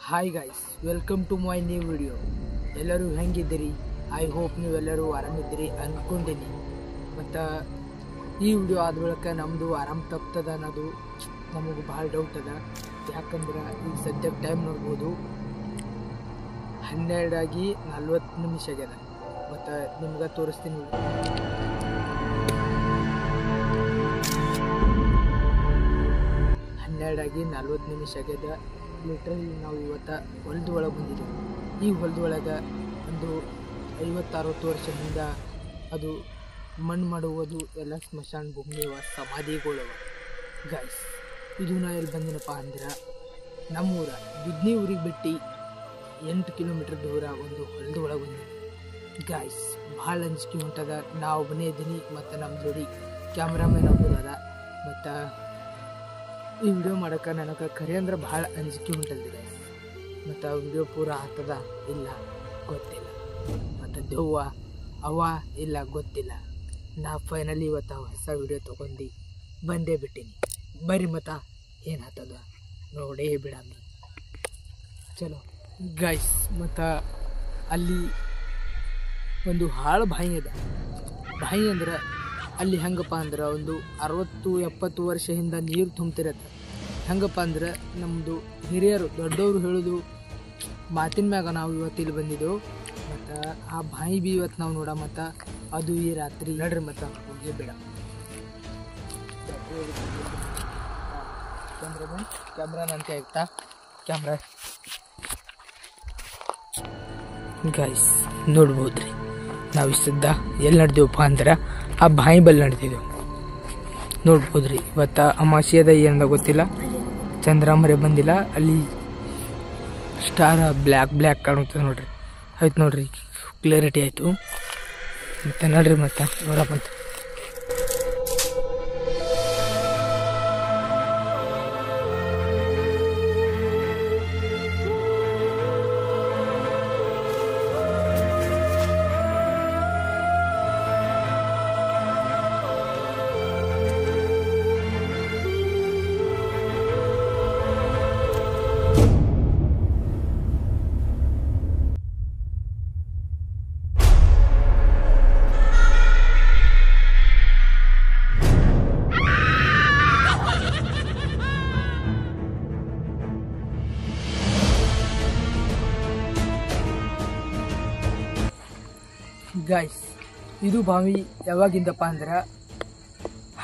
Hi guys, welcome to my new video. ಎಲ್ಲರೂ ಹೆಂಗಿದ್ದೀರಿ? I hope ನೀವೆಲ್ಲರೂ ಆರಾಮಿದ್ದೀರಿ ಅಂದ್ಕೊಂಡಿನಿ. ಮತ್ತು ಈ ವಿಡಿಯೋ ಆದ ಬಳಿಕ ನಮ್ಮದು ಆರಾಮ ತಪ್ತದ ಅನ್ನೋದು ನಮಗೆ ಭಾಳ ಡೌಟ್ ಅದ. ಯಾಕಂದ್ರೆ ಈಗ ಸದ್ಯಕ್ಕೆ ಟೈಮ್ ನೋಡ್ಬೋದು 12:40 ಆಗ್ಯದ. ಮತ್ತು ನಿಮ್ಗೆ ತೋರಿಸ್ತೀನಿ ನೋಡಿ. 12:40 ಆಗ್ಯದ. ಲಿಟ್ರಲಿ ನಾವು ಇವತ್ತು ಹೊಲದ ಒಳಗೆ ಬಂದಿದ್ದೀವಿ. ಈ ಹೊಲದ ಒಳಗೆ ಒಂದು 50-60 ವರ್ಷದಿಂದ ಅದು ಮಣ್ಣು ಮಾಡುವುದು ಎಲ್ಲ ಸ್ಮಶಾನ ಭೂಮಿ ಸಮಾಧಿಗಳವ. ಗೈಸ್, ಇದು ನಾ ಎಲ್ಲಿ ಬಂದಿನಪ್ಪ ಅಂದ್ರೆ ನಮ್ಮೂರ ದುದ್ನಿ ಊರಿಗೆ ಬಿಟ್ಟು 8 ಕಿಲೋಮೀಟ್ರ್ ದೂರ ಒಂದು ಹೊಲದ ಒಳಗೆ ಬಂದಿದ್ದೀವಿ. ಗೈಸ್, ಭಾಳ ಅಂಜಿಕೆ ಹೊಂಟದ. ನಾ ಒಬ್ಬನೇ ಇದ್ದೀನಿ ಮತ್ತು ನಮ್ಮ ಜೋಡಿ ಕ್ಯಾಮ್ರಾಮನ್ ಒಬ್ಬರು ಅದ. ಮತ್ತು ಈ ವಿಡಿಯೋ ಮಾಡೋಕೆ ನನಗೆ ಖರೆ ಅಂದ್ರೆ ಭಾಳ ಅಂಜಿಕೆ ಹೊಂಟದಿದೆ. ಮತ್ತು ವಿಡಿಯೋ ಪೂರ ಆಗ್ತದ ಇಲ್ಲ ಗೊತ್ತಿಲ್ಲ. ಮತ್ತು ದೆವ್ವ ಅವ ಇಲ್ಲ ಗೊತ್ತಿಲ್ಲ. ನಾ ಫೈನಲಿ ಇವತ್ತು ಹೊಸ ವಿಡಿಯೋ ತೊಗೊಂಡು ಬಂದೇ ಬಿಟ್ಟೀನಿ. ಬರ್ರಿ ಮತ್ತು ಏನು ಆಗ್ತದ ನೋಡೇ ಬಿಡಮ್ಮಿ. ಚಲೋ ಗೈಸ್, ಮತ್ತು ಅಲ್ಲಿ ಒಂದು ಹಾಳು ಬಾಯಿ ಅದ. ಬಾಯಿ ಅಂದ್ರೆ ಅಲ್ಲಿ ಹೆಂಗಪ್ಪ ಅಂದ್ರೆ ಒಂದು 60-70 ವರ್ಷ ಹಿಂದೆ ನೀರು ತುಂಬ್ತಿರತ್ತೆ. ಹೆಂಗಪ್ಪ ಅಂದ್ರೆ ನಮ್ಮದು ಹಿರಿಯರು ದೊಡ್ಡವರು ಹೇಳೋದು ಮಾತಿನ ಮ್ಯಾಗ ನಾವು ಇವತ್ತು ಇಲ್ಲಿ ಬಂದಿದ್ದೆವು. ಮತ್ತು ಆ ಬಾಯಿ ಬಿ ಇವತ್ತು ನಾವು ನೋಡ. ಮತ್ತು ಅದು ಈ ರಾತ್ರಿ ನಡ್ರಿ ಮತ್ತು ಹೋಗಿ ಬೇಡ. ಕ್ಯಾಮ್ರಾ ನನ್ನ ಕೈ ಆಗ್ತಾ ಕ್ಯಾಮ್ರಾ ಗೈಸ್ ನೋಡ್ಬೋದ್ರಿ. ನಾವು ಇಷ್ಟದ ಎಲ್ಲಿ ನಡೆದೇವಪ್ಪ ಅಂದ್ರೆ ಆ ಬಾಯಿ ಬಲ್ಲಿ ನಡೆದಿದ್ದೆವು. ನೋಡ್ಬೋದ್ರಿ. ಇವತ್ತು ಅಮಾವಾಸ್ಯೆದ ಏನದ ಗೊತ್ತಿಲ್ಲ, ಚಂದ್ರಮರೆ ಬಂದಿಲ್ಲ. ಅಲ್ಲಿ ಸ್ಟಾರ್ ಬ್ಲ್ಯಾಕ್ ಕಾಣುತ್ತದೆ ನೋಡ್ರಿ. ಆಯ್ತು ನೋಡ್ರಿ, ಕ್ಲಿಯರಿಟಿ ಆಯಿತು. ಮತ್ತು ನೋಡ್ರಿ ಮತ್ತು ನೋಡಪ್ಪಂತ ಗೈಸ್. ಇದು ಬಾವಿ ಯಾವಾಗಿಂದಪ್ಪ ಅಂದ್ರೆ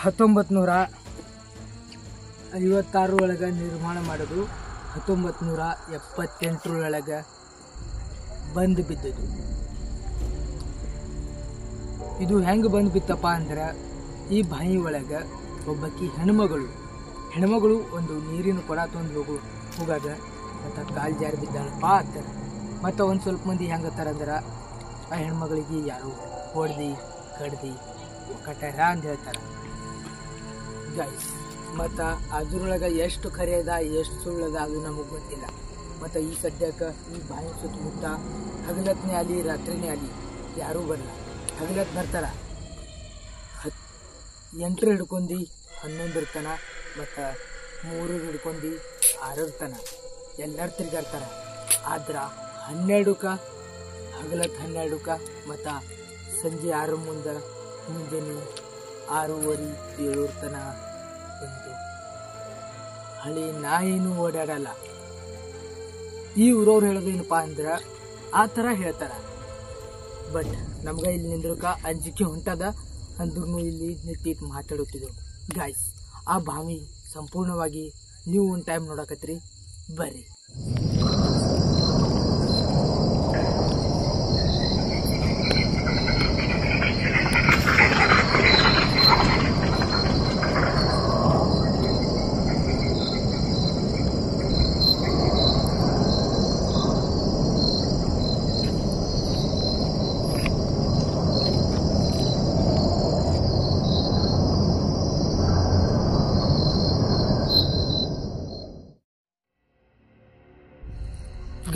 1956 ಒಳಗೆ ನಿರ್ಮಾಣ ಮಾಡೋದು. 1978 ಬಂದು ಬಿದ್ದದು. ಇದು ಹೆಂಗೆ ಬಂದು ಬಿತ್ತಪ್ಪ ಅಂದ್ರೆ ಈ ಬಾವಿ ಒಳಗೆ ಒಬ್ಬಾಕಿ ಹೆಣ್ಮಗಳು ಒಂದು ನೀರಿನ ಕೊಡ ತೊಂದು ಹೋಗದ ಮತ್ತು ಕಾಲು ಜಾರಿ ಬಿದ್ದಾಳಪ್ಪ ಅಂತಾರೆ. ಮತ್ತು ಒಂದು ಸ್ವಲ್ಪ ಮಂದಿ ಹೆಂಗತ್ತಾರ ಅಂದ್ರೆ ಆ ಹೆಣ್ಮಗಳಿಗೆ ಯಾರು ಹೊಡೆದು ಕಡ್ದು ಕಟ್ಟಾರ ಅಂತ ಹೇಳ್ತಾರೆ. ಗೈಸ್, ಮತ್ತು ಅದ್ರೊಳಗೆ ಎಷ್ಟು ಖರೆ ಅದ ಎಷ್ಟು ಸುಳ್ಳದ ಅದು ನಮಗೆ ಗೊತ್ತಿಲ್ಲ. ಮತ್ತು ಈ ಸದ್ಯಕ್ಕೆ ಈ ಬಾವಿ ಸುತ್ತಮುತ್ತ ಹಗಲತ್ನೇ ಆಗಲಿ ರಾತ್ರಿನೇ ಆಗಲಿ ಯಾರೂ ಬರಲ್ಲ. ಹಗಲತ್ತು ಬರ್ತಾರೆ 8 ಹಿಡ್ಕೊಂಡು 11 ತನ ಮತ್ತು 3 ಹಿಡ್ಕೊಂಡು 6 ತನ ಎಲ್ಲರೂ ತಿರ್ಗಾಡ್ತಾರೆ. ಆದ್ರೆ 12ಕ್ಕೆ ಹಗಲತ್ತು 12ಕ್ಕೆ ಮತ್ತು ಸಂಜೆ 6 ಮುಂದೆ ಮುಂಜಾನೆ 6:30-7 ತನ ಒಂದು ಹಳಿ ನಾಯಿನೂ ಓಡಾಡಲ್ಲ. ಈ ಊರವ್ರು ಹೇಳೋದೇನಪ್ಪ ಅಂದ್ರೆ ಆ ಥರ ಹೇಳ್ತಾರೆ. ಬಟ್ ನಮ್ಗೆ ಇಲ್ಲಿ ನಿಂದ್ರಕ್ಕೆ ಅಂಜಿಕೆ ಹೊಂಟದ ಅಂದ್ರೂ ಇಲ್ಲಿ ನಿಂತು ಮಾತಾಡುತ್ತಿದ್ದೆವು. ಗೈಸ್, ಆ ಬಾವಿ ಸಂಪೂರ್ಣವಾಗಿ ನೀವು ಒಂದು ಟೈಮ್ ನೋಡಕತ್ರಿ, ಬರ್ರಿ.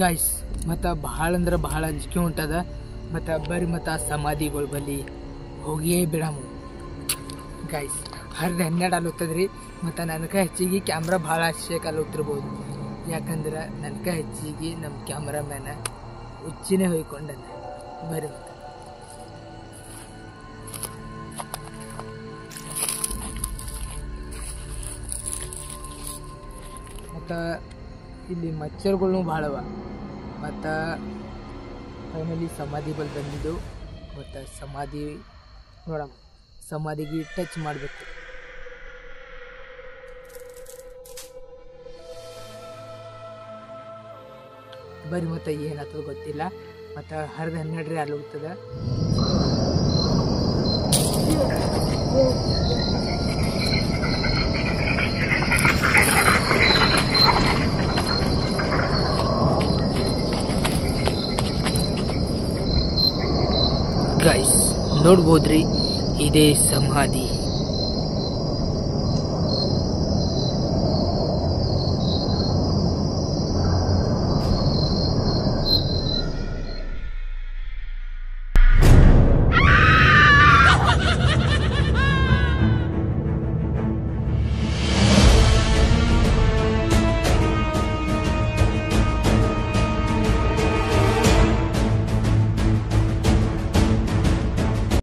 ಗೈಸ್, ಮತ್ತು ಭಾಳ ಅಂದ್ರೆ ಭಾಳ ಅಂಜಿಕೆ ಹೊಂಟದ. ಮತ್ತು ಬರ್ರಿ ಮತ್ತು ಆ ಸಮಾಧಿಗಳ ಬಳಿ ಹೋಗಿಯೇ ಬಿಡಮು. ಗೈಸ್, 12 ಆಲುತ್ತದ್ರಿ. ಮತ್ತು ನನಗೆ ಹೆಚ್ಚಿಗೆ ಕ್ಯಾಮ್ರಾ ಭಾಳ ಶೇಕ್ ಆಲುತ್ತಿರ್ಬೋದು. ಯಾಕಂದ್ರೆ ನನಗೆ ಹೆಚ್ಚಿಗೆ ನಮ್ಮ ಕ್ಯಾಮ್ರಾಮ್ಯಾನ ಹುಚ್ಚಿನೇ ಹೊಯ್ಕೊಂಡನೆ. ಬರ್ರಿ ಮತ್ತು ಇಲ್ಲಿ ಮಚ್ಚರ್ಗಳು ಭಾಳ ಅವ. ಮತ್ತು ಫೈನಲಿ ಸಮಾಧಿ ಬಲ್ ಬಂದಿದ್ದು. ಮತ್ತು ಸಮಾಧಿ ನೋಡಮ್ಮ, ಸಮಾಧಿಗೆ ಟಚ್ ಮಾಡಬೇಕು. ಬರೀ ಮತ್ತು ಏನಾಗ್ತದೆ ಗೊತ್ತಿಲ್ಲ. ಮತ್ತು 12 ಅಲ್ಲಿ ಹೋಗ್ತದೆ. ಗೈಸ್ ನೋಡ್ಬೋದ್ರಿ, ಇದೇ ಸಮಾಧಿ.